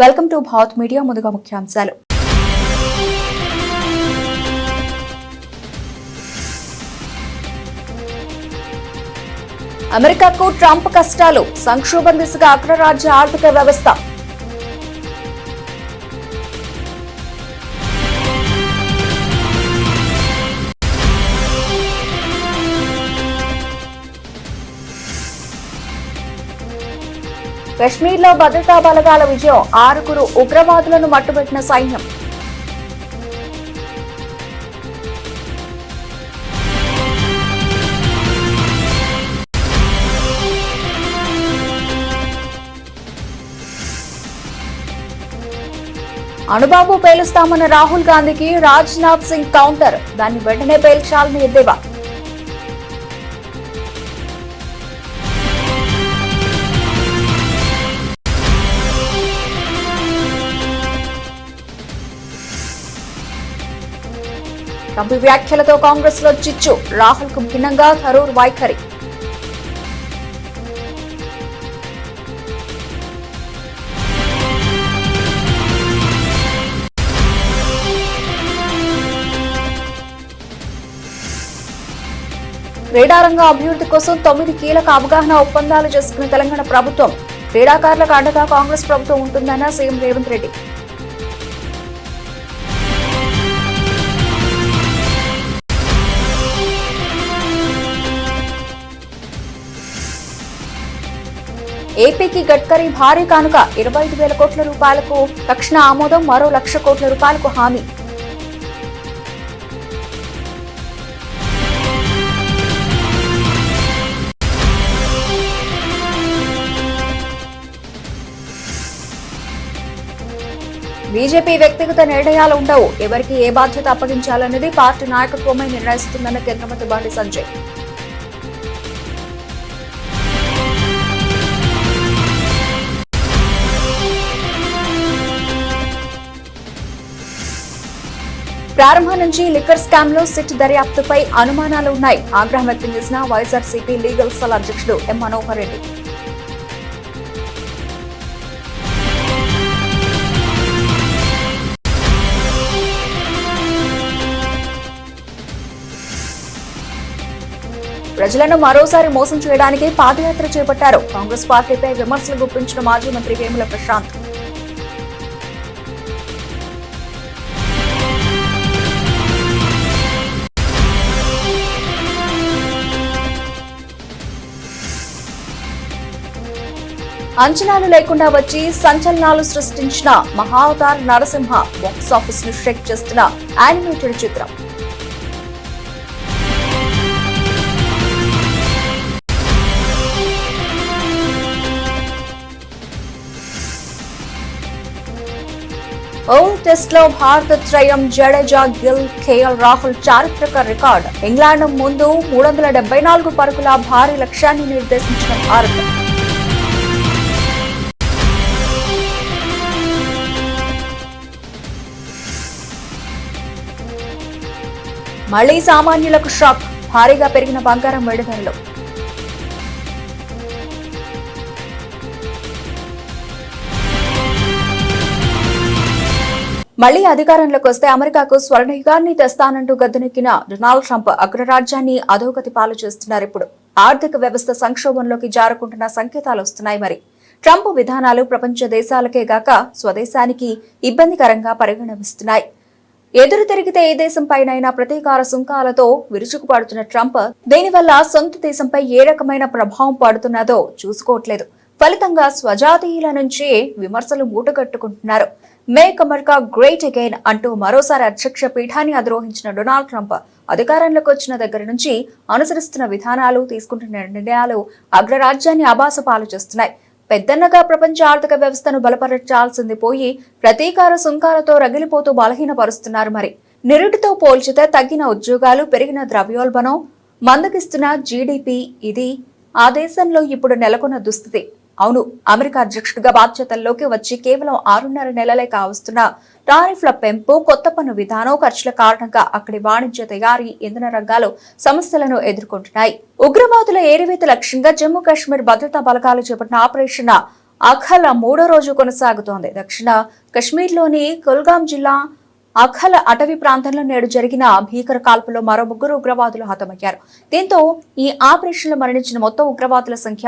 Welcome to Bharat media. ముందుగా ముఖ్యాంశాలు. అమెరికాకు ట్రంప్ కష్టాలు, సంక్షోభం దిశగా అగ్రరాజ్య ఆర్థిక వ్యవస్థ. కశ్మీర్లో భద్రతా బలగాల విజయం, 6 ఉగ్రవాదులను మట్టుబెట్టిన సైన్యం. అణుబాంబు పేలుస్తామన్న రాహుల్ గాంధీకి రాజ్నాథ్ సింగ్ కౌంటర్, దాన్ని వెంటనే పేల్చాలని ఎద్దేవా. ట్రంప్ వ్యాఖ్యలతో కాంగ్రెస్ లో చిచ్చు, రాహుల్ కు భిన్నంగా థరూర్ వైఖరి. క్రీడారంగ అభివృద్ధి కోసం 9 కీలక అవగాహన ఒప్పందాలు చేసుకున్న తెలంగాణ ప్రభుత్వం. క్రీడాకారులకు అండగా కాంగ్రెస్ ప్రభుత్వం ఉంటుందన్న సీఎం రేవంత్ రెడ్డి. ఏపీకి గడ్కరీ భారీ కానుక, 25,000 కోట్ల రూపాయలకు తక్షణ ఆమోదం, మరో 1,00,000 కోట్ల రూపాయలకు హామీ. బీజేపీ వ్యక్తిగత నిర్ణయాలు ఉండవు, ఎవరికి ఏ బాధ్యత అప్పగించాలన్నది పార్టీ నాయకత్వమే నిర్ణయిస్తుందన్న కేంద్ర మంత్రి బండి సంజయ్. ప్రారంభం నుంచి లిక్కర్ స్కామ్ లో సిట్ దర్యాప్తుపై అనుమానాలు ఉన్నాయి. ఆగ్రహం వ్యక్తం చేసిన వైఎస్ఆర్సీపీ లీగల్ సెల్ అధ్యక్షుడు ఎం మనోహర్ రెడ్డి. ప్రజలను మరోసారి మోసం చేయడానికి పాదయాత్ర చేపట్టారు. కాంగ్రెస్ పార్టీపై విమర్శలు గుప్పించిన మాజీ మంత్రి వేముల ప్రశాంత్. అంచనాలు లేకుండా వచ్చి సంచలనాలు సృష్టించిన మహావతార్ నరసింహ బాక్సాఫీస్ ను షేక్ చేస్తున్న యానిమేటెడ్ చిత్రం. ఓల్డ్ టెస్ట్ లో భారత త్రయం జడేజా, గిల్, కేఎల్ రాహుల్ చారిత్రక రికార్డ్. ఇంగ్లాండ్ ముందు 374 పరుగుల భారీ లక్ష్యాన్ని నిర్దేశించిన భారత్. మళ్లీ సామాన్యులకు షాక్, భారీగా పెరిగిన బంగారం వెండి ధరలు. మళ్లీ అధికారంలోకి వస్తే అమెరికాకు స్వర్ణయుగాన్ని తెస్తానంటూ గద్దెనెక్కిన డొనాల్డ్ ట్రంప్ అగ్రరాజ్యాన్ని అధోగతి పాలు చేస్తున్నారు. ఇప్పుడు ఆర్థిక వ్యవస్థ సంక్షోభంలోకి జారుకుంటున్న సంకేతాలు వస్తున్నాయి. మరి ట్రంప్ విధానాలు ప్రపంచ దేశాలకే గాక స్వదేశానికి ఇబ్బందికరంగా పరిగణిస్తున్నాయి. ఎదురు తిరిగితే ఏ దేశంపైనైనా ప్రతీకార సుంకాలతో విరుచుకుపడుతున్న ట్రంప్ దీనివల్ల సొంత దేశంపై ఏ రకమైన ప్రభావం పడుతున్నదో చూసుకోవట్లేదు. ఫలితంగా స్వజాతీయుల నుంచి విమర్శలు మూటగట్టుకుంటున్నారు. మేక్ అమెరికా గ్రేట్ అగైన్ అంటూ మరోసారి అధ్యక్ష పీఠాన్ని అధిరోహించిన డొనాల్డ్ ట్రంప్ అధికారంలోకి వచ్చిన దగ్గర నుంచి అనుసరిస్తున్న విధానాలు, తీసుకుంటున్న నిర్ణయాలు అగ్రరాజ్యాన్ని ఆభాసపాలు చేస్తున్నాయి. పెద్దన్నగా ప్రపంచ ఆర్థిక వ్యవస్థను బలపరచాల్సింది పోయి ప్రతీకార సుంకాలతో రగిలిపోతూ బలహీనపరుస్తున్నారు. మరి నిరుటితో పోల్చితే తగ్గిన ఉద్యోగాలు, పెరిగిన ద్రవ్యోల్బణం, మందగిస్తున్న జీడీపీ ఇది ఆ దేశంలో ఇప్పుడు నెలకొన్న దుస్థితి. అవును, అమెరికా అధ్యక్షుడిగా బాధ్యతల్లోకి వచ్చి కేవలం 6.5 నెలలే కావస్తున్న టారిఫ్ల పెంపు, కొత్త పన్ను విధానం, ఖర్చుల కారణంగా అక్కడి వాణిజ్య, తయారీ, ఇంధన రంగాలు సమస్యలను ఎదుర్కొంటున్నాయి. ఉగ్రవాదుల ఏరివేత లక్ష్యంగా జమ్మూ కాశ్మీర్ భద్రతా బలగాలు చేపట్టిన ఆపరేషన్ అఖల మూడో రోజు కొనసాగుతోంది. దక్షిణ కశ్మీర్లోని కుల్గాం జిల్లా అఖల అటవీ ప్రాంతంలో నేడు జరిగిన భీకర కాల్పులో మరో 3 ఉగ్రవాదులు హతమయ్యారు. దీంతో ఈ ఆపరేషన్లో మరణించిన మొత్తం ఉగ్రవాదుల సంఖ్య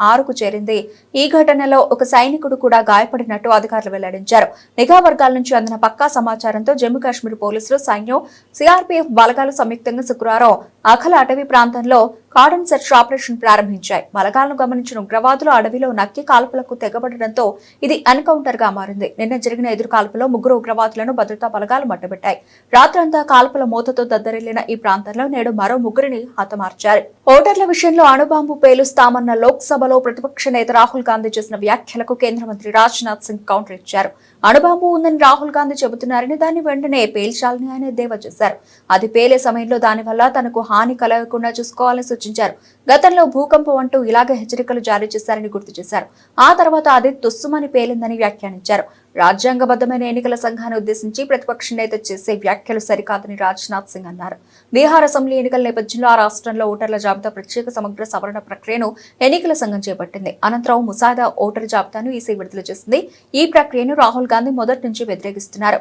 6కు చేరింది. ఈ ఘటనలో ఒక సైనికుడు కూడా గాయపడినట్టు అధికారులు వెల్లడించారు. నిఘా వర్గాల నుంచి అందిన పక్కా సమాచారంతో జమ్మూ కాశ్మీర్ పోలీసులు, సైన్యం, సిఆర్పీఎఫ్ బలగాలు సంయుక్తంగా శుక్రవారం అఖల అటవీ ప్రాంతంలో కార్డన్ సెర్చ్ ఆపరేషన్ ప్రారంభించాయి. బలగాలను గమనించిన ఉగ్రవాదులు అడవిలో నక్కి కాల్పులకు తెగబడడంతో ఇది ఎన్కౌంటర్ గా మారింది. నిన్న జరిగిన ఎదురు కాల్పులో 3 ఉగ్రవాదులను భద్రతా బలగాలు మట్టుబెట్టాయి. రాత్రంతా కాల్పుల మూతతో దద్దరిల్లిన ఈ ప్రాంతంలో నేడు మరో 3ని హతమార్చారు. ఓటర్ల విషయంలో అణుబాంబు పేలుస్తామన్న లోక్సభలో ప్రతిపక్ష నేత రాహుల్ గాంధీ చేసిన వ్యాఖ్యలకు కేంద్ర మంత్రి రాజ్నాథ్ సింగ్ కౌంటర్ ఇచ్చారు. అణుబాంబు ఉందని రాహుల్ గాంధీ చెబుతున్నారని, దాన్ని వెంటనే పేల్చాలని ఆయన ఎద్దేవా చేశారు. అది పేలే సమయంలో దానివల్ల తనకు హాని కలగకుండా చూసుకోవాలని సూచించారు. గతంలో భూకంపం అంటూ ఇలాగే హెచ్చరికలు జారీ చేశారని గుర్తు చేశారు. ఆ తర్వాత అది తుస్సుమని పేలిందని వ్యాఖ్యానించారు. రాజ్యాంగబద్ధమైన ఎన్నికల సంఘాన్ని ఉద్దేశించి ప్రతిపక్ష నేత చేసే వ్యాఖ్యలు సరికాదని రాజ్నాథ్ సింగ్ అన్నారు. బీహార్ అసెంబ్లీ ఎన్నికల నేపథ్యంలో ఆ రాష్ట్రంలో ఓటర్ల జాబితా ప్రత్యేక సమగ్ర సవరణ ప్రక్రియను ఎన్నికల సంఘం చేపట్టింది. అనంతరం ముసాయిదా ఓటరు జాబితాను ఈసీ విడుదల చేసింది. ఈ ప్రక్రియను రాహుల్ గాంధీ మొదటి నుంచి వ్యతిరేకిస్తున్నారు.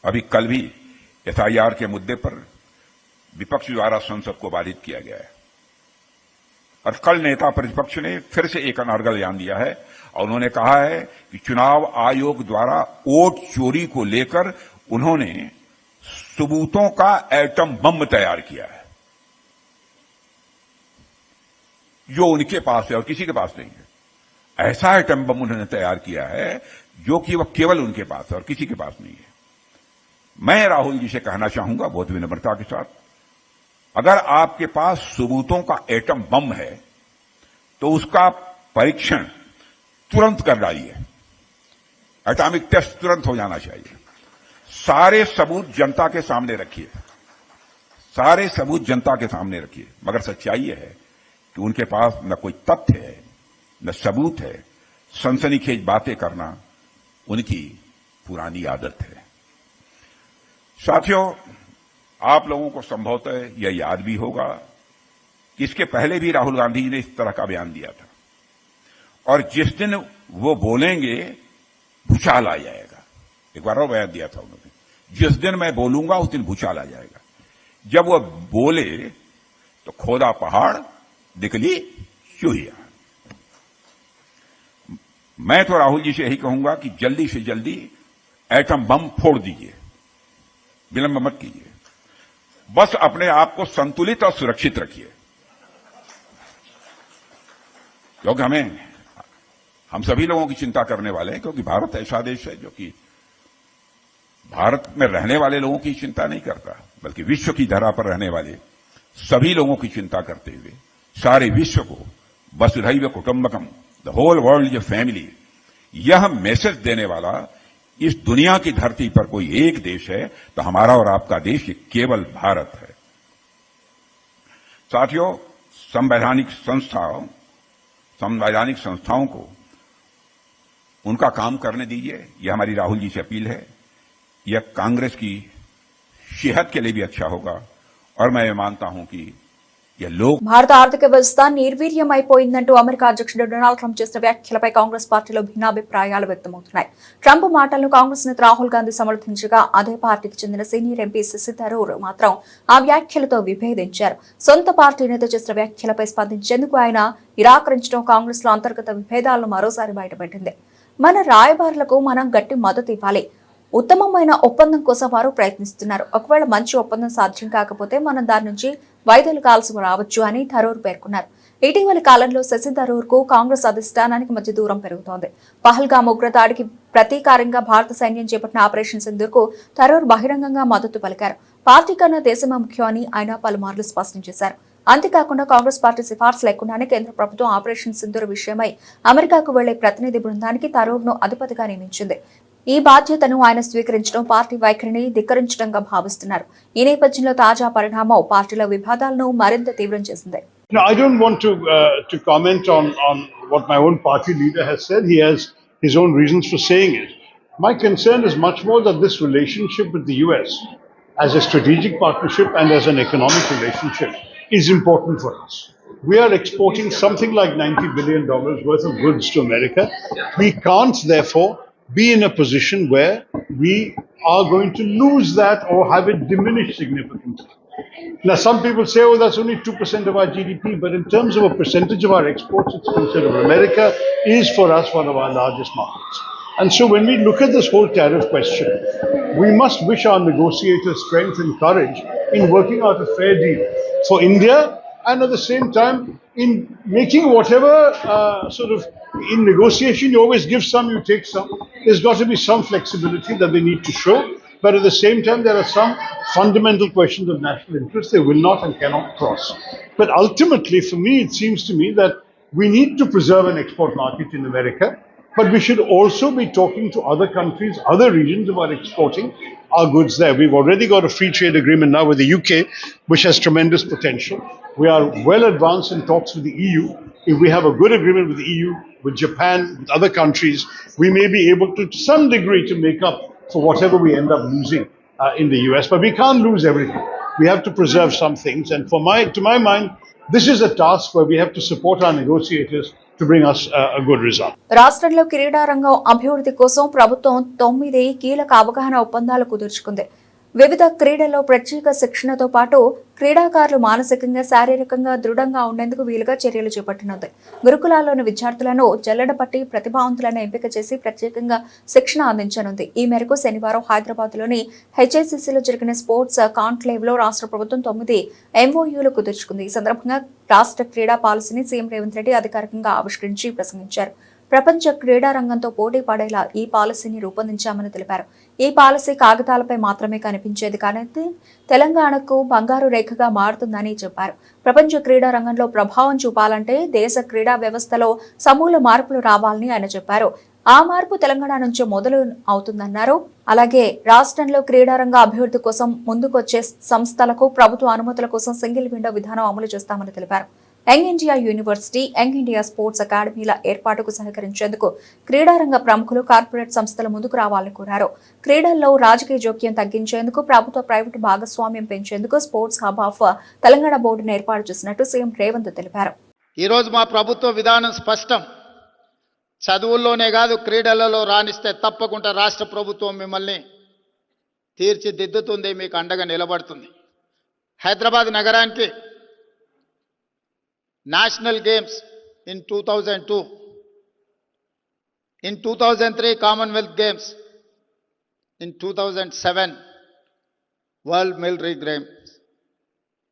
अभी कल भी एफआईआर के मुद्दे पर विपक्ष द्वारा संसद को बाधित किया गया है और कल नेता प्रतिपक्ष ने फिर से एक अनर्गल बयान दिया है और उन्होंने कहा है कि चुनाव आयोग द्वारा वोट चोरी को लेकर उन्होंने सबूतों का एटम बम तैयार किया है जो उनके पास है और किसी के पास नहीं है। ऐसा एटम बम उन्होंने तैयार किया है जो कि वह केवल उनके पास है और किसी के पास नहीं है। मैं राहुल जी से कहना चाहूंगा बहुत विनम्रता के साथ, अगर आपके पास सबूतों का एटम बम है तो उसका परीक्षण तुरंत कर डालिए। एटॉमिक टेस्ट तुरंत हो जाना चाहिए। सारे सबूत जनता के सामने रखिए, सारे सबूत जनता के सामने रखिए। मगर सच्चाई यह है कि उनके पास न कोई तथ्य है न सबूत है। सनसनीखेज बातें करना उनकी पुरानी आदत है। साथियों, आप लोगों को संभवतः यह याद भी होगा कि इसके पहले भी राहुल गांधी जी ने इस तरह का बयान दिया था और जिस दिन वो बोलेंगे भूचाल आ जाएगा। एक बार और बयान दिया था उन्होंने, जिस दिन मैं बोलूंगा उस दिन भूचाल आ जाएगा। जब वो बोले तो खोदा पहाड़ निकली चूहिया। मैं तो राहुल जी से यही कहूंगा कि जल्दी से जल्दी एटम बम फोड़ दीजिए, विलंब मत कीजिए। बस अपने आप को संतुलित और सुरक्षित रखिए, क्योंकि हम सभी लोगों की चिंता करने वाले हैं, क्योंकि भारत ऐसा देश है जो कि भारत में रहने वाले लोगों की चिंता नहीं करता, बल्कि विश्व की धरा पर रहने वाले सभी लोगों की चिंता करते हुए सारे विश्व को वसुधैव कुटुंबकम, the whole world is a family, यह मैसेज देने वाला इस दुनिया की धरती पर कोई एक देश है तो हमारा और आपका देश ये केवल भारत है। साथियों, संवैधानिक संस्थाओं को उनका काम करने दीजिए, यह हमारी राहुल जी से अपील है। यह कांग्रेस की सेहत के लिए भी अच्छा होगा और मैं ये मानता हूं कि భారత ఆర్థిక వ్యవస్థ నిర్వీర్యమైపోయిందంటూ అమెరికా అధ్యక్షుడు డొనాల్డ్ ట్రంప్ చేసిన వ్యాఖ్యలపై కాంగ్రెస్ పార్టీలో భిన్నాభిప్రాయాలు వ్యక్తమవుతున్నాయి. ట్రంప్ మాటలను కాంగ్రెస్ నేత రాహుల్ గాంధీ సమర్థించగా అదే పార్టీకి చెందిన సీనియర్ ఎంపీ శశి థరూర్ మాత్రం ఆ వ్యాఖ్యలతో విభేదించారు. సొంత పార్టీ నేత చేసిన వ్యాఖ్యలపై స్పందించేందుకు ఆయన నిరాకరించడం కాంగ్రెస్ లో అంతర్గత విభేదాలను మరోసారి బయటపెట్టింది. మన రాయబారులకు మనం గట్టి మద్దతు ఇవ్వాలి. ఉత్తమమైన ఒప్పందం కోసం వారు ప్రయత్నిస్తున్నారు. ఒకవేళ మంచి ఒప్పందం సాధ్యం కాకపోతే మనం దాని నుంచి వైదొలగాల్సి రావచ్చు అని థరూర్ పేర్కొన్నారు. ఇటీవలి కాలంలో శశి థరూర్ కు కాంగ్రెస్ అధిష్టానానికి మధ్య దూరం పెరుగుతోంది. పహల్గామ్ ఉగ్రదాడికి ప్రతీకారంగా భారత సైన్యం చేపట్టిన ఆపరేషన్ సింధూర్ కు థరూర్ బహిరంగంగా మద్దతు పలికారు. పార్టీ కన్నా దేశమే ముఖ్యం అని ఆయన పలుమార్లు స్పష్టం చేశారు. అంతేకాకుండా కాంగ్రెస్ పార్టీ సిఫార్సు లేకుండానే కేంద్ర ప్రభుత్వం ఆపరేషన్ సింధూర్ విషయమై అమెరికాకు వెళ్లే ప్రతినిధి బృందానికి థరూర్ ను అధిపతిగా నియమించింది. ఈ బాధ్యతను ఆయన స్వీకరించడం పార్టీ వైఖరిని ధిక్కరించడంగా భావిస్తున్నారు. ఈ నేపథ్యంలో తాజా పరిణామం పార్టీలో వివాదాలను మరింత తీవ్రం చేసింది. I don't want to comment on what my own party leader has said. He has his own reasons for saying it. My concern is much more that this relationship with the US as a strategic partnership and as an economic relationship is important for us. we are exporting something like $90 billion worth of goods to America. We can't, therefore, be in a position where we are going to lose that or have it diminish significantly. Now, some people say, oh, that's only 2% of our GDP, but in terms of a percentage of our exports, it's considerable. America is, for us, one of our largest markets. And so when we look at this whole tariff question, we must wish our negotiators strength and courage in working out a fair deal for India, and at the same time, in making whatever in negotiation, you always give some, you take some. There's got to be some flexibility that they need to show. But at the same time, there are some fundamental questions of national interest they will not and cannot cross. But ultimately, for me, it seems to me that we need to preserve an export market in America, but we should also be talking to other countries, other regions about exporting our goods there. We've already got a free trade agreement now with the UK, which has tremendous potential. We are well advanced in talks with the EU. If we have a good agreement with the EU, with Japan, with other countries, we may be able to some degree to make up for whatever we end up losing in the US. But we can't lose everything. We have to preserve some things. And to my mind, this is a task where we have to support our negotiators to bring us a good result. రాష్ట్రంలో క్రీడా రంగం అభివృద్ధి కోసం ప్రభుత్వం 9 కీలక అవగాహన ఒప్పందాలు కుదుర్చుకుంది. వివిధ క్రీడల్లో ప్రత్యేక శిక్షణతో పాటు క్రీడాకారులు మానసికంగా శారీరకంగా దృఢంగా ఉండేందుకు వీలుగా చర్యలు చేపట్టనుంది. గురుకులాల్లోని విద్యార్థులను జల్లెడపట్టి ప్రతిభావంతులను ఎంపిక చేసి ప్రత్యేకంగా శిక్షణ అందించనుంది. ఈ మేరకు శనివారం హైదరాబాద్లోని హెచ్ఐసిసిలో జరిగిన స్పోర్ట్స్ కాన్క్లేవ్ లో రాష్ట్ర ప్రభుత్వం 9 ఎంఓయూలు కుదుర్చుకుంది. ఈ సందర్భంగా రాష్ట్ర క్రీడా పాలసీని సీఎం రేవంత్ రెడ్డి అధికారికంగా ఆవిష్కరించి ప్రసంగించారు. ప్రపంచ క్రీడా రంగంతో పోటీ పడేలా ఈ పాలసీని రూపొందించామని తెలిపారు. ఈ పాలసీ కాగితాలపై మాత్రమే కనిపించేది కానీ తెలంగాణకు బంగారు రేఖగా మారుతుందని చెప్పారు. ప్రపంచ క్రీడా రంగంలో ప్రభావం చూపాలంటే దేశ క్రీడా వ్యవస్థలో సమూల మార్పులు రావాలని ఆయన చెప్పారు. ఆ మార్పు తెలంగాణ నుంచి మొదలు అవుతుందన్నారు. అలాగే రాష్ట్రంలో క్రీడారంగ అభివృద్ధి కోసం ముందుకొచ్చే సంస్థలకు ప్రభుత్వ అనుమతుల కోసం సింగిల్ విండో విధానం అమలు చేస్తామని తెలిపారు. Young India university, young India sports అకాడమీల ఏర్పాటుకు సహకరించేందుకు క్రీడారంగ ప్రముఖులు, కార్పొరేట్ సంస్థలు ముందుకు రావాలని కోరారు. క్రీడల్లో రాజకీయ జోక్యం తగ్గించేందుకు, ప్రభుత్వ ప్రైవేటు భాగస్వామ్యం పెంచేందుకు స్పోర్ట్స్ హబ్ ఆఫ్ తెలంగాణ బోర్డును ఏర్పాటు చేసినట్టు సీఎం రేవంత్ తెలిపారు. ఈ రోజు మా ప్రభుత్వ విధానం స్పష్టం. చదువుల్లోనే కాదు, క్రీడలలో రాణిస్తే తప్పకుండా రాష్ట్ర ప్రభుత్వం మిమ్మల్ని తీర్చిదిద్దుతుంది, మీకు అండగా నిలబడుతుంది. హైదరాబాద్ నగరానికి national games in 2002, in 2003 Commonwealth Games, in 2007 world military games.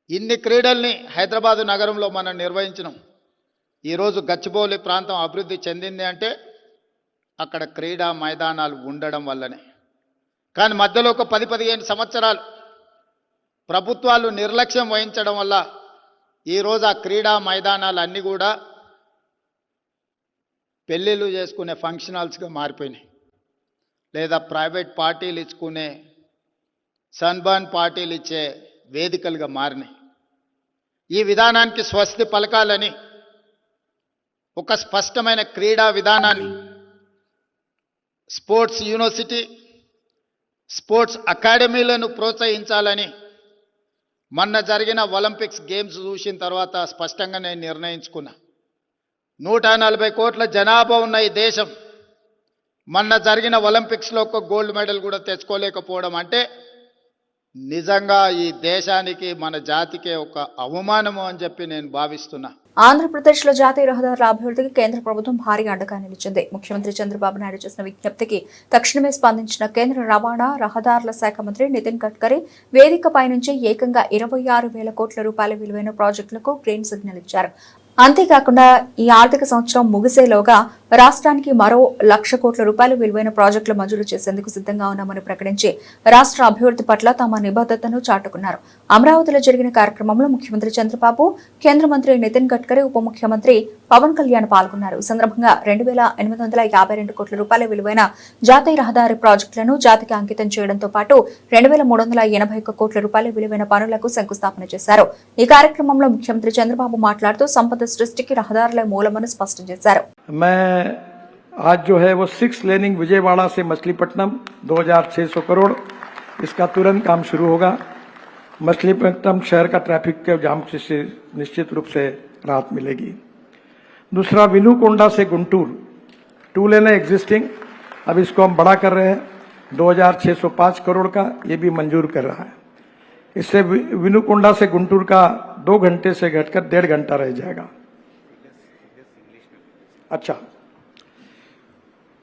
ఇన్ని క్రీడల్ని హైదరాబాద్ నగరంలో మనం నిర్వహించినాం. ఈరోజు గచ్చిబౌలి ప్రాంతం అభివృద్ధి చెందింది అంటే అక్కడ క్రీడా మైదానాలు ఉండడం వల్లనే. కానీ మధ్యలో ఒక 10-15 సంవత్సరాలు ప్రభుత్వాలు నిర్లక్ష్యం వహించడం వల్ల ఈరోజు ఆ క్రీడా మైదానాలు అన్నీ కూడా పెళ్ళిళ్ళు చేసుకునే ఫంక్షన్ హాల్స్గా మారిపోయినాయి, లేదా ప్రైవేట్ పార్టీలు ఇచ్చుకునే సన్బర్న్ పార్టీలు ఇచ్చే వేదికలుగా మారినాయి. ఈ విధానానికి స్వస్తి పలకాలని ఒక స్పష్టమైన క్రీడా విధానాన్ని, స్పోర్ట్స్ యూనివర్సిటీ, స్పోర్ట్స్ అకాడమీలను ప్రోత్సహించాలని మొన్న జరిగిన ఒలింపిక్స్ గేమ్స్ చూసిన తర్వాత స్పష్టంగా నేను నిర్ణయించుకున్నా. 140 కోట్ల జనాభా ఉన్న ఈ దేశం మొన్న జరిగిన ఒలింపిక్స్లో ఒక గోల్డ్ మెడల్ కూడా తెచ్చుకోలేకపోవడం అంటే నిజంగా ఈ దేశానికి, మన జాతికే ఒక అవమానము అని చెప్పి నేను భావిస్తున్నా. ఆంధ్రప్రదేశ్ లో జాతీయ రహదారుల అభివృద్ధికి కేంద్ర ప్రభుత్వం భారీ అండగా నిలిచింది. ముఖ్యమంత్రి చంద్రబాబు నాయుడు చేసిన విజ్ఞప్తికి తక్షణమే స్పందించిన కేంద్ర రవాణా రహదారుల శాఖ మంత్రి నితిన్ గడ్కరీ వేదికపై నుంచి ఏకంగా 26,000 కోట్ల రూపాయల విలువైన ప్రాజెక్టులకు గ్రీన్ సిగ్నల్ ఇచ్చారు. అంతేకాకుండా ఈ ఆర్థిక సంవత్సరం ముగిసేలోగా రాష్ట్రానికి మరో 1,00,000 కోట్ల రూపాయల విలువైన ప్రాజెక్టులు మంజూరు చేసేందుకు సిద్ధంగా ఉన్నామని ప్రకటించి రాష్ట్ర అభివృద్ధి పట్ల తమ నిబద్ధతను చాటుకున్నారు. అమరావతిలో జరిగిన కార్యక్రమంలో ముఖ్యమంత్రి చంద్రబాబు, కేంద్ర మంత్రి నితిన్ గడ్కరీ, ఉప ముఖ్యమంత్రి పవన్ కళ్యాణ్ పాల్గొన్నారు. ఈ సందర్భంగా 2,852 కోట్ల రూపాయల విలువైన జాతీయ రహదారి ప్రాజెక్టులను జాతికి అంకితం చేయడంతో పాటు 2,381 కోట్ల రూపాయల విలువైన పనులకు శంకుస్థాపన చేశారు. ఈ కార్యక్రమంలో ముఖ్యమంత్రి చంద్రబాబు మాట్లాడుతూ సంపద సృష్టికి రహదారులే మూలమని స్పష్టం చేశారు. आज जो है वो 6 लेनिंग विजयवाड़ा से मछलीपट्टनम 2,600 करोड़, इसका तुरंत काम शुरू होगा. मछलीपट्टनम शहर का ट्रैफिक के जाम से निश्चित रूप से राहत मिलेगी। दूसरा, विनुकोंडा से गुंटूर 2 लेन है एग्जिस्टिंग, अब इसको हम बड़ा कर रहे हैं 2605 करोड़ का, ये भी मंजूर कर रहा है। इससे विनुकोंडा से गुंटूर का 2 घंटे से घटकर 1.5 घंटा रह जाएगा। अच्छा,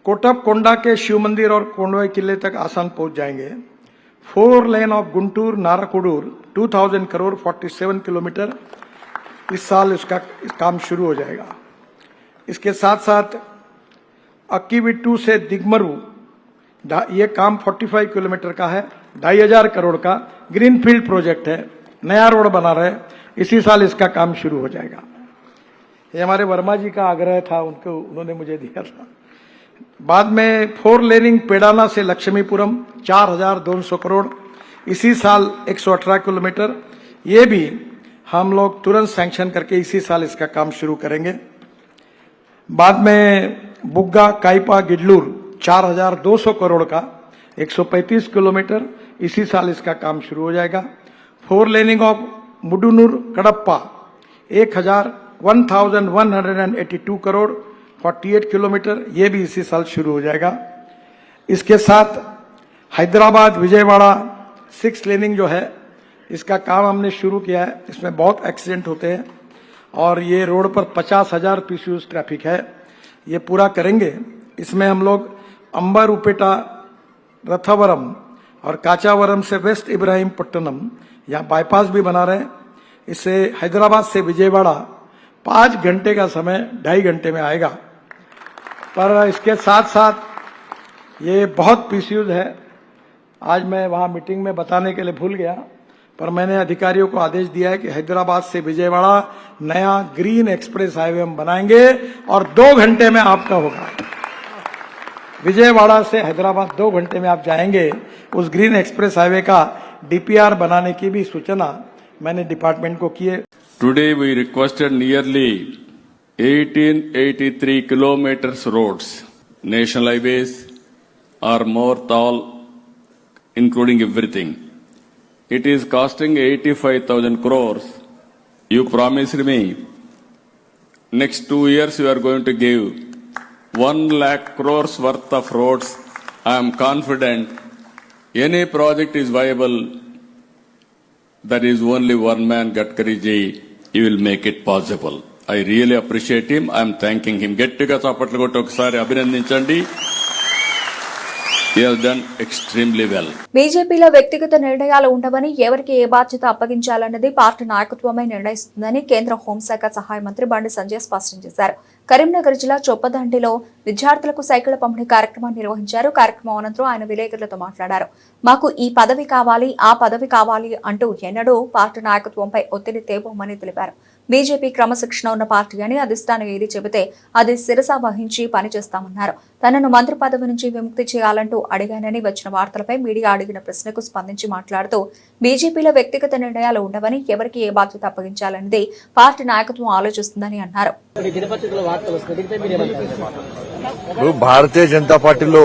कोटपकोंडा के शिव मंदिर और कोंडवे किले तक आसान पहुंच जाएंगे। 4 lane of Guntur नाराकुडूर 2000 crore 47 kilometre, इस साल इसका काम शुरू हो जाएगा। इसके साथ साथ अक्कीविट्टू से दिगमरू, ये काम 45 किलोमीटर का है, 2500 करोड़ का ग्रीनफील्ड प्रोजेक्ट है, नया रोड बना रहे, इसी साल इसका काम शुरू हो जाएगा। ये हमारे वर्मा जी का आग्रह था, उन्होंने मुझे दिया था। बाद में 4 लेनिंग पेडाना से लक्ष्मीपुरम 4200 करोड़, इसी साल 118 किलोमीटर, ये भी हम लोग तुरंत सैंक्शन करके इसी साल इसका काम शुरू करेंगे। बाद में बुग्गा काइपा गिडलूर 4200 करोड़ का 135 किलोमीटर, इसी साल इसका काम शुरू हो जाएगा। 4 laning of Mudunur Kadapa 1182 crore 48 kilometre, ये भी इसी साल शुरू हो जाएगा। इसके साथ हैदराबाद विजयवाड़ा 6 लेनिंग जो है, इसका काम हमने शुरू किया है। इसमें बहुत एक्सीडेंट होते हैं और ये रोड पर 50,000 पीसीयूज ट्रैफिक है, ये पूरा करेंगे। इसमें हम लोग अंबारुपेटा रथावरम और काचावरम से वेस्ट इब्राहिमपट्टनम यहाँ बाईपास भी बना रहे हैं। इससे हैदराबाद से विजयवाड़ा 5 घंटे का समय 2.5 घंटे में आएगा। पर इसके साथ साथ ये बहुत पीसीयूज है, आज मैं वहां मीटिंग में बताने के लिए भूल गया, पर मैंने अधिकारियों को आदेश दिया है कि हैदराबाद से विजयवाड़ा नया ग्रीन एक्सप्रेस हाईवे हम बनाएंगे और 2 घंटे में आपका होगा। विजयवाड़ा से हैदराबाद 2 घंटे में आप जाएंगे। उस ग्रीन एक्सप्रेस हाईवे का डीपीआर बनाने की भी सूचना मैंने डिपार्टमेंट को की है। Today we requested nearly 1883 kilometers roads. National highways are more tall, including everything. It is costing 85,000 crores. You promised me next 2 years you are going to give 1 lakh crores worth of roads. I am confident any project is viable. That is only one man, Gadkari ji. He will make it possible. I really appreciate him. I am thanking him. Gettiga chapatlu kotti okasari abhinandinchandi. He has done extremely well. బీజేపీలో వ్యక్తిగత నిర్ణయాలు ఉండవని, ఎవరికి ఏ బాధ్యత అప్పగించాలన్నది party నాయకత్వమే నిర్ణయిస్తుందని కేంద్ర హోంశాఖ సహాయ మంత్రి బండి సంజయ్ స్పష్టం చేశారు. కరీంనగర్ జిల్లా చొప్పదండిలో విద్యార్థులకు సైకిళ్ల పంపిణీ కార్యక్రమాన్ని నిర్వహించారు. కార్యక్రమం అనంతరం ఆయన విలేకరులతో మాట్లాడారు. మాకు ఈ పదవి కావాలి, ఆ పదవి కావాలి అంటూ ఎన్నడూ పార్టీ నాయకత్వంపై ఒత్తిడి తేబోమని తెలిపారు. బీజేపీ క్రమశిక్షణ ఉన్న పార్టీ అని అధిష్టానం ఏది చెబితే అది శిరస వహించి పనిచేస్తామన్నారు. తనను మంత్రి పదవి నుంచి విముక్తి చేయాలంటూ అడిగానని వచ్చిన వార్తలపై మీడియా అడిగిన ప్రశ్నకు స్పందించి మాట్లాడుతూ బీజేపీలో వ్యక్తిగత నిర్ణయాలు ఉండవని, ఎవరికి ఏ బాధ్యత అప్పగించాలన్నది పార్టీ నాయకత్వం ఆలోచిస్తుందని అన్నారు. భారతీయ జనతా పార్టీలో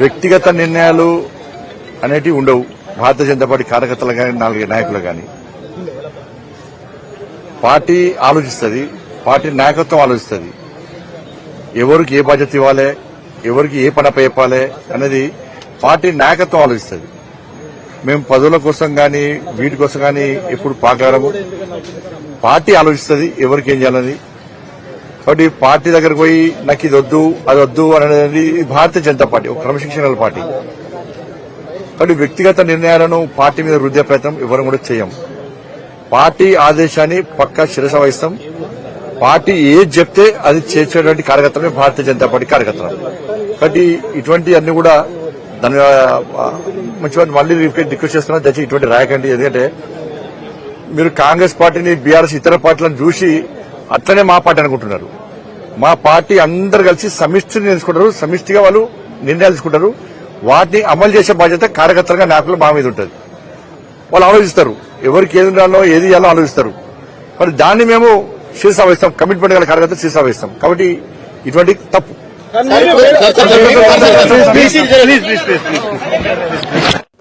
వ్యక్తిగత నిర్ణయాలు అనేటివి ఉండవు. భారతీయ జనతా పార్టీ కార్యకర్తలు కానీ, 4 నాయకులు కానీ పార్టీ ఆలోచిస్తుంది, పార్టీ నాయకత్వం ఆలోచిస్తుంది. ఎవరికి ఏ బాధ్యత ఇవ్వాలి, ఎవరికి ఏ పని చెప్పాలి అనేది పార్టీ నాయకత్వం ఆలోచిస్తుంది. మేము పదవుల కోసం కానీ, వీటి కోసం కానీ ఎప్పుడు పాకారము. పార్టీ ఆలోచిస్తుంది ఎవరికి ఏం చేయాలని. కాబట్టి పార్టీ దగ్గరకు పోయి నాకు ఇది వద్దు, అది వద్దు అనేది భారతీయ జనతా పార్టీ ఒక క్రమశిక్షణ పార్టీ. కాబట్టి వ్యక్తిగత నిర్ణయాలను పార్టీ మీద రుద్దే ప్రయత్నం ఎవరు కూడా చేయం. పార్టీ ఆదేశాన్ని పక్కా శిరస వహిస్తాం. పార్టీ ఏది చెప్తే అది చేసేటువంటి కార్యకర్తలే భారతీయ జనతా పార్టీ కార్యకర్తలు. కాబట్టి ఇటువంటి అన్ని కూడా దాని మంచి మళ్ళీ రిక్వెస్ట్ చేస్తున్నా, దయచేసి ఇటువంటి రాయకండి. ఎందుకంటే మీరు కాంగ్రెస్ పార్టీని, బీఆర్ఎస్ ఇతర పార్టీలను చూసి అట్లనే మా పార్టీ అనుకుంటున్నారు. మా పార్టీ అందరు కలిసి సమిష్టిని తెలుసుకుంటారు, సమిష్టిగా వాళ్ళు నిర్ణయాలు తీసుకుంటారు. వాటిని అమలు చేసే బాధ్యత కార్యకర్తలుగా నాయకులు మా మీద ఉంటుంది. వాళ్ళు ఆలోచిస్తారు, ఎవరికి ఏది ఉండాలో ఏది ఇవ్వాలో ఆలోచిస్తారు. మరి దాన్ని మేము శిరస వహిస్తాం, కమిట్మెంట్ గల కార్యకర్త శిరస వహిస్తాం. కాబట్టి ఇటువంటి తప్పు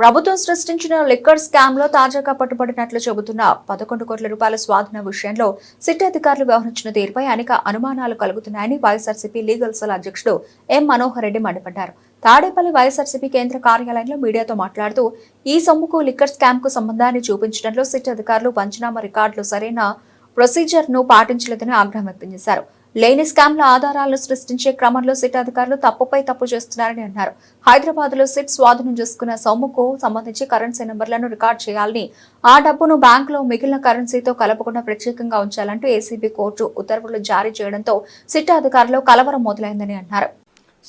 ప్రభుత్వం సృష్టించిన లిక్కర్ స్కామ్ లో తాజాగా పట్టుబడినట్లు చెబుతున్న 11 కోట్ల రూపాయల స్వాధీన విషయంలో సిట్ అధికారులు వ్యవహరించిన తీరుపై అనేక అనుమానాలు కలుగుతున్నాయని వైఎస్ఆర్సీపీ లీగల్ సెల్ అధ్యక్షుడు ఎం మనోహర్ రెడ్డి మండిపడ్డారు. తాడేపల్లి వైఎస్ఆర్సీపీ కేంద్ర కార్యాలయంలో మీడియాతో మాట్లాడుతూ ఈ సొమ్ముకు లిక్కర్ స్కామ్ కు సంబంధాన్ని చూపించడంలో సిట్ అధికారులు పంచనామా రికార్డులు సరైన ప్రొసీజర్ ను పాటించలేదని ఆగ్రహం వ్యక్తం చేశారు. లేని స్కామ్ల ఆధారాలను సృష్టించే క్రమంలో సిట్ అధికారులు తప్పుపై తప్పు చేస్తున్నారని అన్నారు. హైదరాబాద్ లో సిట్ స్వాధీనం చేసుకున్న సొమ్ముకు సంబంధించి కరెన్సీ నెంబర్లను రికార్డు చేయాలని, ఆ డబ్బును బ్యాంకులో మిగిలిన కరెన్సీతో కలపకుండా ప్రత్యేకంగా ఉంచాలంటూ ఏసీబీ కోర్టు ఉత్తర్వులు జారీ చేయడంతో సిట్ అధికారులు కలవరం మొదలైందని అన్నారు.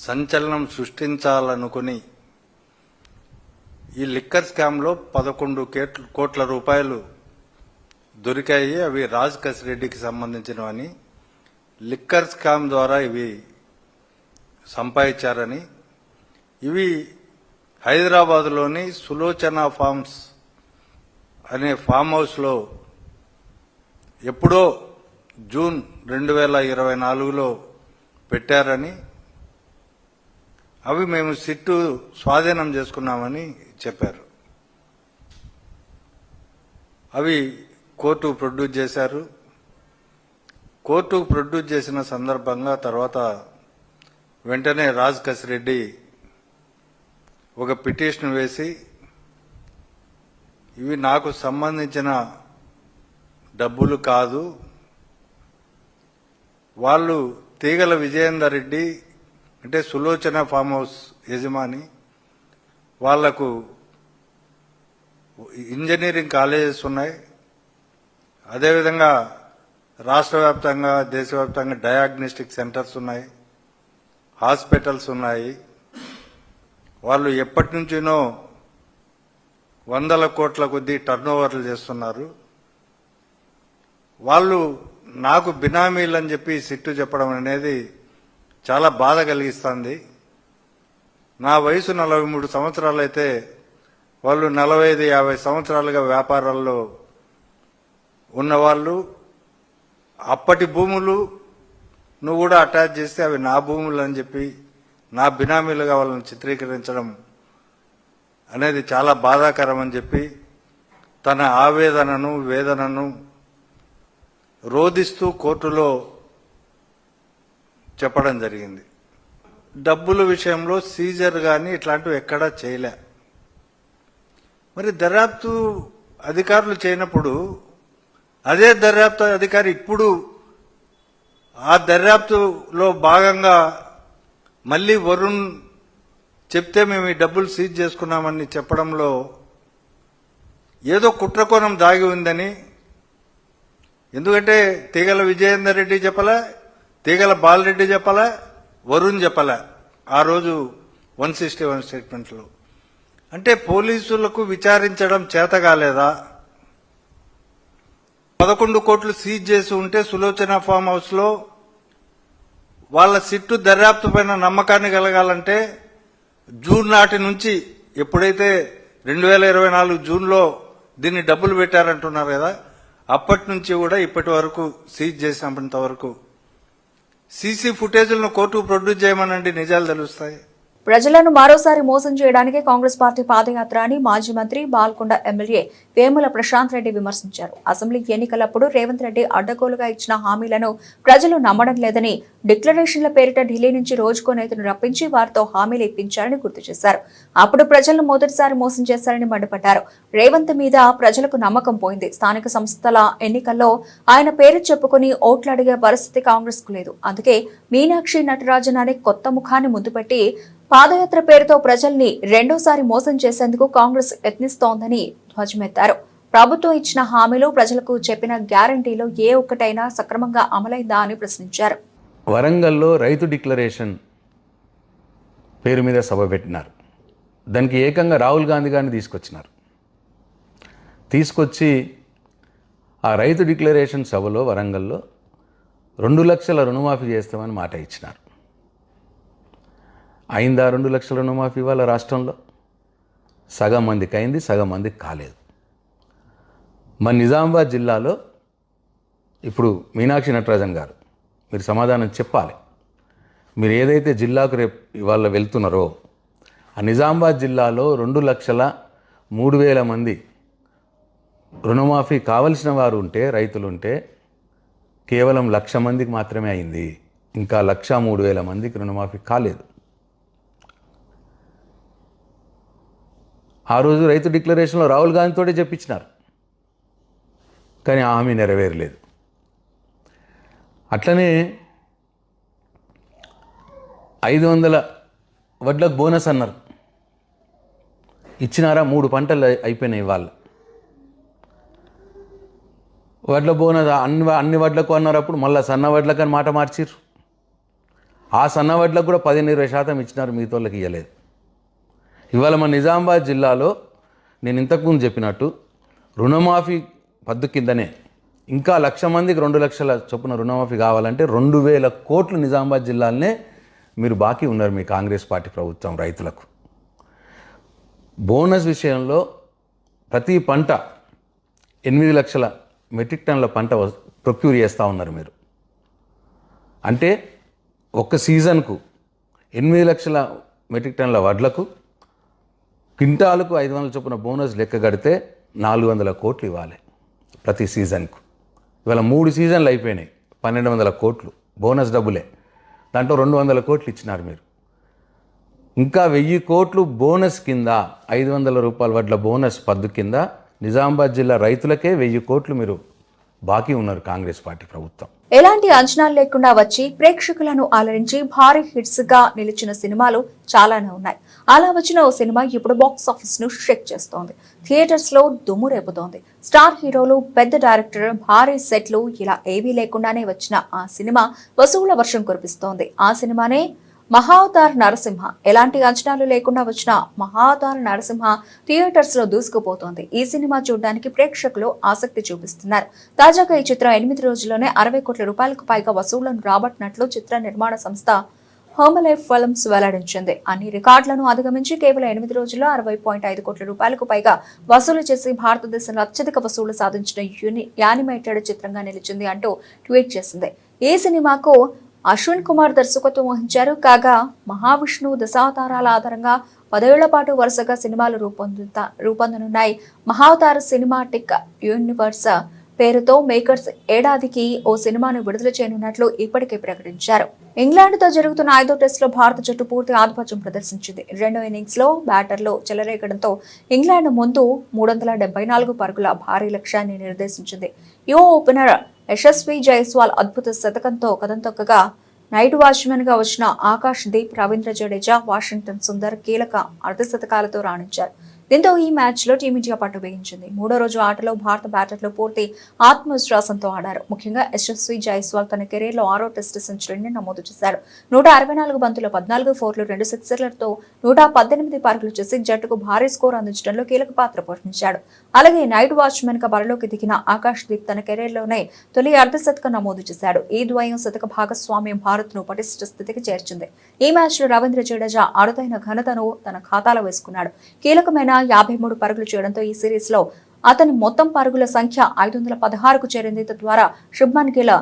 సంచలనం సృష్టించాలనుకుని ఈ లిక్కర్ స్కామ్ లో 11 కోట్ల రూపాయలు దొరికాయి. అవి రాజ్ కసిరెడ్డికి సంబంధించినవని, లిక్కర్ స్కామ్ ద్వారా ఇవి సంపాదించారని, ఇవి హైదరాబాద్లోని సులోచన ఫార్మ్స్ అనే ఫామ్ హౌస్లో ఎప్పుడో జూన్ 2024లో పెట్టారని, అవి మేము సిట్టు స్వాధీనం చేసుకున్నామని చెప్పారు. అవి కోర్టు ప్రొడ్యూస్ చేశారు. కోర్టు ప్రొడ్యూస్ చేసిన సందర్భంగా తర్వాత వెంటనే రాజ్ కసిరెడ్డి ఒక పిటిషన్ వేసి, ఇవి నాకు సంబంధించిన డబ్బులు కాదు, వాళ్ళు తీగల విజయేందర్ రెడ్డి అంటే సులోచన ఫామ్ హౌస్ యజమాని, వాళ్లకు ఇంజనీరింగ్ కాలేజెస్ ఉన్నాయి, అదేవిధంగా రాష్ట్ర వ్యాప్తంగా దేశవ్యాప్తంగా డయాగ్నోస్టిక్ సెంటర్స్ ఉన్నాయి, హాస్పిటల్స్ ఉన్నాయి. వాళ్ళు ఎప్పటి నుంచినో 100 కోట్ల కొద్దీ టర్నోవర్లు చేస్తున్నారు. వాళ్ళు నాకు బినామీలు అని చెప్పి సిట్టు చెప్పడం అనేది చాలా బాధ కలిగిస్తుంది. నా వయసు 43 సంవత్సరాలు అయితే వాళ్ళు 45-50 సంవత్సరాలుగా వ్యాపారాల్లో ఉన్నవాళ్ళు. అప్పటి భూములు నువ్వు కూడా అటాచ్ చేస్తే అవి నా భూములు అని చెప్పి నా బినామీలుగా వాళ్ళని చిత్రీకరించడం అనేది చాలా బాధాకరం అని చెప్పి తన ఆవేదనను వేదనను రోధిస్తూ కోర్టులో చెప్పడం జరిగింది. డబ్బుల విషయంలో సీజర్ కానీ ఇట్లాంటివి ఎక్కడా చేయలే. మరి దర్యాప్తు అధికారులు చేయనప్పుడు అదే దర్యాప్తు అధికారి ఇప్పుడు ఆ దర్యాప్తులో భాగంగా మళ్ళీ వరుణ్ చెప్తే మేము ఈ డబ్బులు సీజ్ చేసుకున్నామని చెప్పడంలో ఏదో కుట్రకోణం దాగి ఉందని, ఎందుకంటే తీగల విజయేందర్ రెడ్డి చెప్పలే, తీగల బాలరెడ్డి చెప్పలే, వరుణ్ చెప్పలే ఆ రోజు 161 స్టేట్మెంట్లో. అంటే పోలీసులకు విచారించడం చేత కాలేదా? 11 కోట్లు సీజ్ చేసి ఉంటే సులోచన ఫామ్ హౌస్ లో వాళ్ళ సిట్టు దర్యాప్తు పైన నమ్మకాన్ని కలగాలంటే జూన్ నాటి నుంచి, ఎప్పుడైతే 2024 జూన్లో దీన్ని డబ్బులు పెట్టారంటున్నారు కదా, అప్పటి నుంచి కూడా ఇప్పటి వరకు సీజ్ చేసినంత వరకు సీసీ ఫుటేజ్లను కోర్టుకు ప్రొడ్యూస్ చేయమనండి, నిజాలు తెలుస్తాయి. ప్రజలను మరోసారి మోసం చేయడానికి కాంగ్రెస్ పార్టీ పాదయాత్ర అని మాజీ మంత్రి బాల్కొండ ఎమ్మెల్యే వేముల ప్రశాంత్ రెడ్డి విమర్శించారు. అసెంబ్లీ ఎన్నికలప్పుడు రేవంత్ రెడ్డి అడ్డగోలుగా ఇచ్చిన హామీలను ప్రజలు నమ్మడం లేదని, డిక్లరేషన్ల పేరిట ఢిల్లీ నుంచి రోజుకో నేతను రప్పించి వారితో హామీలు ఇప్పించారని గుర్తు చేశారు. అప్పుడు ప్రజలను మొదటిసారి మోసం చేశారని మండిపడ్డారు. రేవంత్ మీద ప్రజలకు నమ్మకం పోయింది. స్థానిక సంస్థల ఎన్నికల్లో ఆయన పేరు చెప్పుకుని ఓట్లు అడిగే పరిస్థితి కాంగ్రెస్ కు లేదు. అందుకే మీనాక్షి నటరాజన్ అనే కొత్త ముఖాన్ని ముందు పెట్టి పాదయాత్ర పేరుతో ప్రజల్ని రెండోసారి మోసం చేసేందుకు కాంగ్రెస్ యత్నిస్తోందని ధ్వజమెత్తారు. ప్రభుత్వం ఇచ్చిన హామీలు, ప్రజలకు చెప్పిన గ్యారంటీలో ఏ ఒక్కటైనా సక్రమంగా అమలైందా అని ప్రశ్నించారు. వరంగల్లో రైతు డిక్లరేషన్ పేరు మీద సభ పెట్టినారు. దానికి ఏకంగా రాహుల్ గాంధీ గారిని తీసుకొచ్చి ఆ రైతు డిక్లరేషన్ సభలో వరంగల్లో 2 లక్షల రుణమాఫీ చేస్తామని మాట ఇచ్చినారు. అయిందా 2 లక్షల రుణమాఫీ ఇవాళ రాష్ట్రంలో? సగం మందికి అయింది, సగం మందికి కాలేదు. మన నిజామాబాద్ జిల్లాలో ఇప్పుడు మీనాక్షి నటరాజన్ గారు మీరు సమాధానం చెప్పాలి. మీరు ఏదైతే జిల్లాకు రేపు ఇవాళ వెళ్తున్నారో ఆ నిజామాబాద్ జిల్లాలో 2 లక్షల 3,000 మంది రుణమాఫీ కావలసిన వారు ఉంటే, రైతులుంటే కేవలం 1,00,000 మందికి మాత్రమే అయింది. ఇంకా 1,03,000 మందికి రుణమాఫీ కాలేదు. ఆ రోజు రైతు డిక్లరేషన్లో రాహుల్ గాంధీతోటే చెప్పించినారు, కానీ హామీ నెరవేరలేదు. అట్లనే 500 వడ్లకు బోనస్ అన్నారు, ఇచ్చినారా? 3 పంటలు అయిపోయినాయి వాళ్ళు. వడ్ల బోనస్ అన్ని వడ్లకు అన్నారప్పుడు మళ్ళీ సన్న వడ్లకు అని మాట మార్చిర్రు. ఆ సన్న వడ్లకు కూడా 15-20% ఇచ్చినారు, మిగతా వాళ్ళకి ఇవ్వలేదు. ఇవాళ మన నిజామాబాద్ జిల్లాలో నేను ఇంతకుముందు చెప్పినట్టు రుణమాఫీ పద్దు కిందనే ఇంకా 1,00,000 మందికి 2 లక్షల చొప్పున రుణమాఫీ కావాలంటే 2,000 కోట్లు నిజామాబాద్ జిల్లాలోనే మీరు బాకీ ఉన్నారు మీ కాంగ్రెస్ పార్టీ ప్రభుత్వం రైతులకు. బోనస్ విషయంలో ప్రతి పంట 8 లక్షల మెట్రిక్ టన్నుల పంట ప్రొక్యూర్ చేస్తూ ఉన్నారు మీరు. అంటే ఒక్క సీజన్కు 8 లక్షల మెట్రిక్ టన్నుల వడ్లకు క్వింటాలకు 500 చొప్పున బోనస్ లెక్క కడితే 400 కోట్లు ఇవ్వాలి ప్రతి సీజన్కు. ఇవాళ 3 సీజన్లు అయిపోయినాయి, 1,200 కోట్లు బోనస్ డబ్బులే. దాంట్లో 200 కోట్లు ఇచ్చినారు మీరు. ఇంకా 1,000 కోట్లు బోనస్ కింద, 500 రూపాయల వడ్ల బోనస్ పద్దు కింద నిజామాబాద్ జిల్లా రైతులకే 1,000 కోట్లు మీరు బాకీ ఉన్నారు కాంగ్రెస్ పార్టీ ప్రభుత్వం. ఎలాంటి అంచనాలు లేకుండా వచ్చి ప్రేక్షకులను అలరించి భారీ హిట్స్ గా నిలిచిన సినిమాలు చాలానే ఉన్నాయి. అలా వచ్చిన ఓ సినిమా ఇప్పుడు బాక్స్ ఆఫీస్ ను షేక్ చేస్తోంది, థియేటర్స్ లో దుమ్ము రేపుతోంది. స్టార్ హీరోలు, పెద్ద డైరెక్టర్, భారీ సెట్లు ఇలా ఏవీ లేకుండానే వచ్చిన ఆ సినిమా వసూళ్ల వర్షం కురిపిస్తోంది. ఆ సినిమానే మహావతార్ నరసింహ. ఎలాంటి అంచనాలు లేకుండా వచ్చిన మహావతార్ నరసింహ థియేటర్స్ లో దూసుకుపోతోంది. ఈ సినిమా చూడడానికి ప్రేక్షకులు ఆసక్తి చూపిస్తున్నారు. తాజాగా ఈ చిత్రం 8 రోజుల్లోనే 60 కోట్ల రూపాయలకు పైగా వసూళ్లను రాబట్టినట్లు చిత్ర నిర్మాణ సంస్థ హోమలైఫ్ ఫిల్మ్స్ వెల్లడించింది. అన్ని రికార్డులను అధిగమించి కేవలం 8 రోజుల్లో 60.5 కోట్ల రూపాయలకు పైగా వసూలు చేసి భారతదేశంలో అత్యధిక వసూళ్లు సాధించిన యానిమేటెడ్ చిత్రంగా నిలిచింది అంటూ ట్వీట్ చేసింది. ఈ సినిమాకు అశ్విన్ కుమార్ దర్శకత్వం వహించారు. కాగా మహావిష్ణువు దశావతారాల ఆధారంగా 10 ఏళ్ల పాటు వరుసగా సినిమాలు రూపొందనున్నాయి. మహావతార్ సినిమాటిక్ యూనివర్స్ పేరుతో మేకర్స్ ఏడాదికి ఓ సినిమాను విడుదల చేయనున్నట్లు ఇప్పటికే ప్రకటించారు. ఇంగ్లాండ్తో జరుగుతున్న 5వ టెస్టులో భారత జట్టు పూర్తి ఆధిపత్యం ప్రదర్శించింది. 2వ ఇన్నింగ్స్ లో బ్యాటర్లు చెలరేగడంతో ఇంగ్లాండ్ ముందు 374 పరుగుల భారీ లక్ష్యాన్ని నిర్దేశించింది. యువ ఓపెనర్ యశస్వి జైస్వాల్ అద్భుత శతకంతో కదం తొక్కగా నైట్ వాచ్మెన్ గా వచ్చిన ఆకాష్ దీప్, రవీంద్ర జడేజా, వాషింగ్టన్ సుందర్ కీలక అర్ధశతకాలతో రాణించారు. దీంతో ఈ మ్యాచ్ లో టీమిండియా పట్టు వేయించింది. 3వ రోజు ఆటలో భారత బ్యాటర్లు పూర్తి ఆత్మవిశ్వాసంతో ఆడారు. ముఖ్యంగా యశస్వి జైస్వాల్ తన కెరీర్ లో 6వ టెస్ట్ సెంచరీని నమోదు చేశాడు. 164 బంతుల్లో 14 ఫోర్లు, 2 సిక్సర్లతో 118 పరుగులు చేసి జట్టుకు భారీ స్కోర్ అందించడంలో కీలక పాత్ర పోషించాడు. అలాగే నైట్ వాచ్మెన్ గా బరిలోకి దిగిన ఆకాష్ దీప్ తన కెరీర్ లోనే తొలి అర్ధశతకం నమోదు చేశాడు. ఈ ద్వయం శతక భాగస్వామ్యం భారత్ ను పటిష్ట స్థితికి చేర్చింది. ఈ మ్యాచ్ లో రవీంద్ర జడేజా అరుదైన ఘనతను తన ఖాతాలో వేసుకున్నాడు. కీలకమైన 53 పరుగులు చేయడంతో ఈ సిరీస్ లో అతని మొత్తం పరుగుల సంఖ్య 516కు చేరింది. తద్వారా శుభ్మన్ గిల్,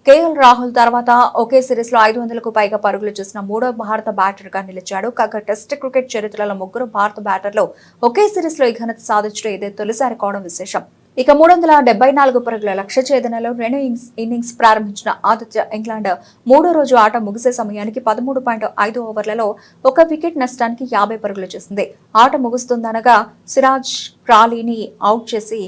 కేఎల్ రాహుల్ తర్వాత ఒకే సిరీస్ లో 500కు పైగా పరుగులు చేసిన 3వ భారత బ్యాటర్ గా నిలిచాడు. కాగా టెస్ట్ క్రికెట్ చరిత్రలో 3 భారత బ్యాటర్లు ఒకే సిరీస్ లో ఈ ఘనత సాధించడం ఇదే తొలిసారి కావడం విశేషం. ఇక 374 పరుగుల లక్ష్య ఛేదనలో 2 ఇన్నింగ్స్ ప్రారంభించిన ఆతిథ్య ఇంగ్లాండ్ 3వ రోజు ఆట ముగిసే సమయానికి 13.5 ఓవర్లలో 1 వికెట్ నష్టానికి 50 పరుగులు చేసింది. ఆట ముగుస్తుందనగా సిరాజ్ క్రాలీని అవుట్ చేసి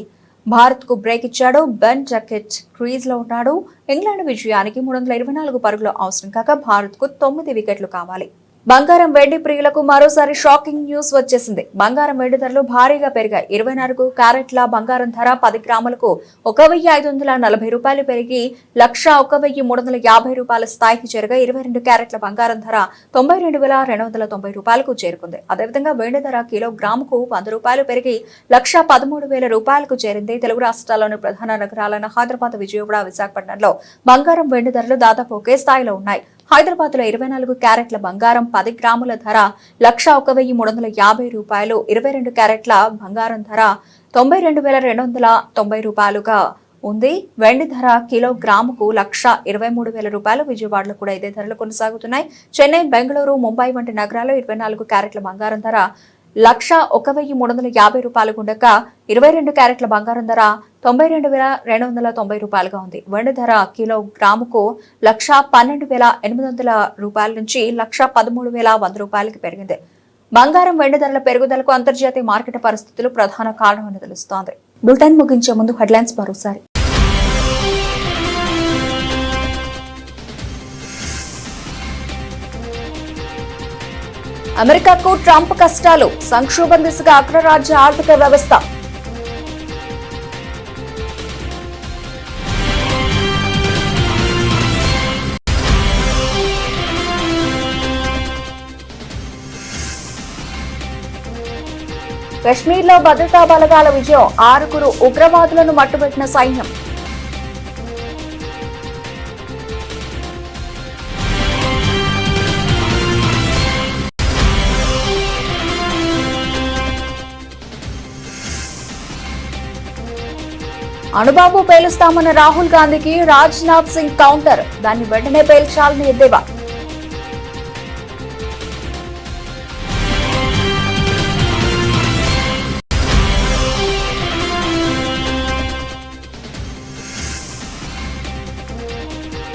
భారత్ కు బ్రేక్ ఇచ్చాడు. బెన్ జకెట్ క్రీజ్ లో ఉన్నాడు. ఇంగ్లాండ్ విజయానికి 324 పరుగులు అవసరం కాగా భారత్ కు 9 వికెట్లు కావాలి. బంగారం, వెండి ప్రియులకు మరోసారి షాకింగ్ న్యూస్ వచ్చేసింది. బంగారం, వెండి ధరలు భారీగా పెరిగాయి. 24 క్యారెట్ల బంగారం ధర 10 గ్రాములకు 1,540 రూపాయలు పెరిగి 1,01,350 రూపాయల స్థాయికి చేరగా 22 క్యారెట్ల బంగారం ధర 92,290 రూపాయలకు చేరుకుంది. అదేవిధంగా వెండి ధర కిలోగ్రాముకు 100 రూపాయలు పెరిగి 1,13,000 రూపాయలకు చేరింది. తెలుగు రాష్ట్రాల్లోని ప్రధాన నగరాలైన హైదరాబాద్, విజయవాడ, విశాఖపట్నంలో బంగారం, వెండి ధరలు దాదాపు ఒకే స్థాయిలో ఉన్నాయి. హైదరాబాద్ లో 24 క్యారెట్ల బంగారం 10 గ్రాముల ధర 1,01,350 రూపాయలు, 22 క్యారెట్ల బంగారం ధర 92,290 రూపాయలుగా ఉంది. వెండి ధర కిలోగ్రాముకు 1,23,000 రూపాయలు. విజయవాడలో కూడా ఇదే ధరలు కొనసాగుతున్నాయి. చెన్నై, బెంగళూరు, ముంబై వంటి నగరాల్లో 24 క్యారెట్ల బంగారం ధర 1,01,350 రూపాయలకు ఉండగా 22 క్యారెట్ల బంగారం ధర 92,290 రూపాయలుగా ఉంది. వెండి ధర కిలోగ్రాముకు 1,12,800 రూపాయల నుంచి 1,13,100 రూపాయలకి పెరిగింది. బంగారం వెండి ధరల పెరుగుదలకు అంతర్జాతీయ మార్కెట్ పరిస్థితులు ప్రధాన కారణమని తెలుస్తోంది. బులెటిన్ ముగించే ముందు హెడ్లైన్స్ మరోసారి. అమెరికాకు ట్రంప్ కష్టాలు, సంక్షోభం దిశగా అగ్రరాజ్య ఆర్థిక వ్యవస్థ. కశ్మీర్లో భద్రతా బలగాల విజయం, 6 ఉగ్రవాదులను మట్టుబెట్టిన సైన్యం. అణుబాంబు పేలుస్తామన్న రాహుల్ గాంధీకి రాజ్నాథ్ సింగ్ కౌంటర్, దాన్ని వెంటనే పేల్చాలని ఎద్దేవా.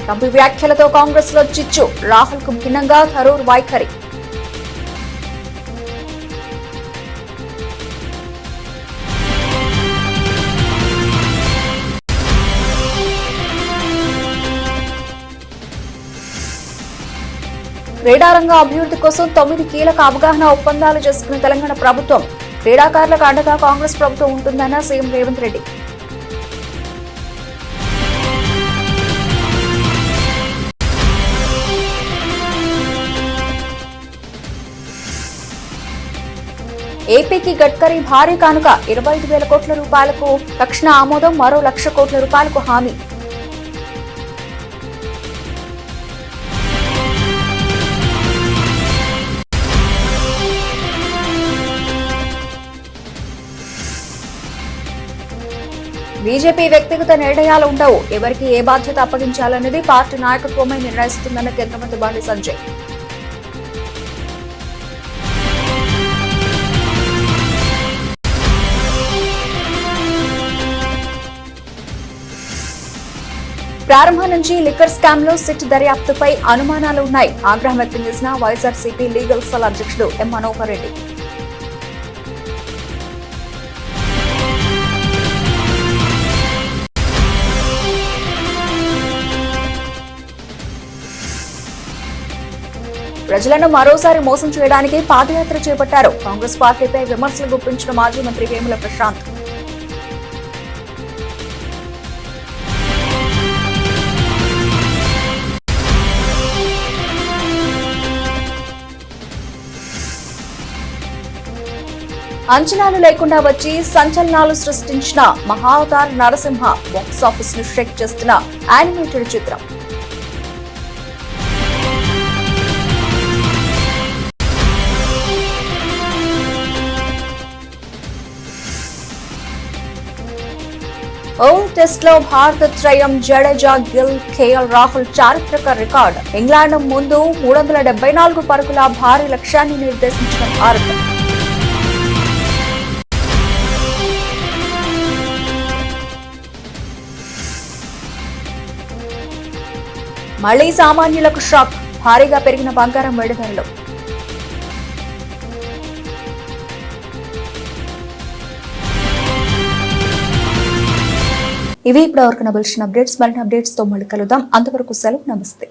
ట్రంప్ వ్యాఖ్యలతో కాంగ్రెస్ లో చిచ్చు, రాహుల్ కు భిన్నంగా థరూర్ వైఖరి. క్రీడారంగ అభివృద్ధి కోసం 9 కీలక అవగాహన ఒప్పందాలు చేసుకున్న తెలంగాణ ప్రభుత్వం. క్రీడాకారులకు అండగా కాంగ్రెస్ ప్రభుత్వం ఉంటుందన్న సీఎం రేవంత్ రెడ్డి. ఏపీకి గడ్కరీ భారీ కానుక, 25,000 కోట్ల రూపాయలకు తక్షణ ఆమోదం, మరో 1,00,000 కోట్ల రూపాయలకు హామీ. బీజేపీ వ్యక్తిగత నిర్ణయాలు ఉండవు, ఎవరికి ఏ బాధ్యత అప్పగించాలన్నది పార్టీ నాయకత్వమే నిర్ణయిస్తుందన్న కేంద్ర మంత్రి బండి సంజయ్. ప్రారంభం నుంచి లిక్కర్ స్కామ్ లో సిట్ దర్యాప్తుపై అనుమానాలు ఉన్నాయి, ఆగ్రహం వ్యక్తం చేసిన వైఎస్ఆర్సీపీ లీగల్ సెల్ అధ్యక్షుడు ఎం మనోహర్ రెడ్డి. ప్రజలను మరోసారి మోసం చేయడానికి పాదయాత్ర చేపట్టారు. కాంగ్రెస్ పార్టీపై విమర్శలు గుప్పించిన మాజీ మంత్రి వేముల ప్రశాంత్. అంచనాలు లేకుండా వచ్చి సంచలనాలు సృష్టించిన మహావతార్ నరసింహ బాక్సాఫీస్ ను షేక్ చేస్తున్న యానిమేటెడ్ చిత్రం. ఓవల్ టెస్ట్ లో భారత త్రయం జడేజా, గిల్, కేఎల్ రాహుల్ చారిత్రక రికార్డ్. ఇంగ్లాండ్ ముందు 374 పరుగుల భారీ లక్ష్యాన్ని నిర్దేశించిన భారత్. మళ్లీ సామాన్యులకు షాక్, భారీగా పెరిగిన బంగారం వెండి ధరలు. ఇవి ఇప్పటివరకు నబిల్సిన అప్డేట్స్. మరిన్ని అప్డేట్స్ తో మళ్ళీ కలుద్దాం. అంతవరకు సెలవు, నమస్తే.